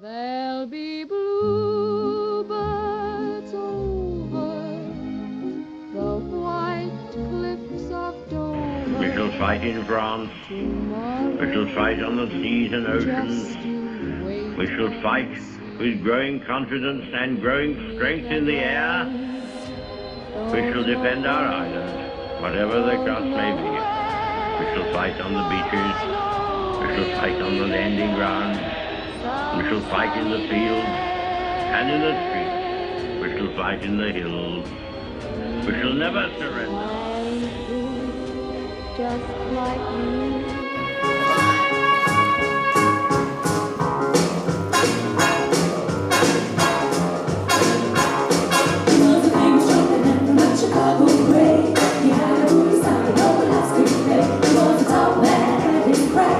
There'll be bluebirds over the white cliffs of Dover. We shall fight in France. Tomorrow, We shall fight on the seas and just oceans. you wait We shall fight with growing confidence and growing strength in the air. We shall defend our island, whatever the cost may be. We shall fight on the beaches. We shall fight on the landing grounds. We shall fight in the fields and in the streets. We shall fight in the hills. We shall never surrender. Just like you. Chicago gray. He had a booty sound, no one else could play. He was a tall man, had his crack.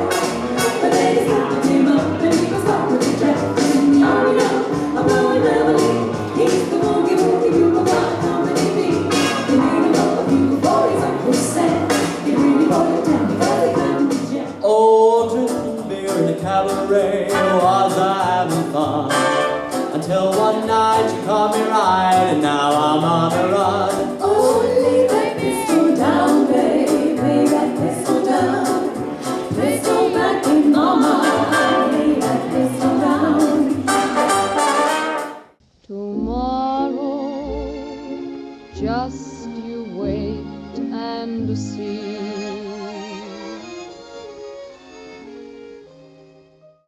But then he snapped him up and he was stuck with the track. And now we know, I'm going Beverly. He's the boogie woogie bugle got company me. They made him up a few before he's up for sand. He really brought it down because he couldn't be jacked. Oh, drinking beer in the cabaret was having fun. Until one night you caught me right, and now I'm on the run. Oh, lay that pistol down, babe. Lay that pistol down. Pistol back in mama. Lay that pistol down. Tomorrow, just you wait and see.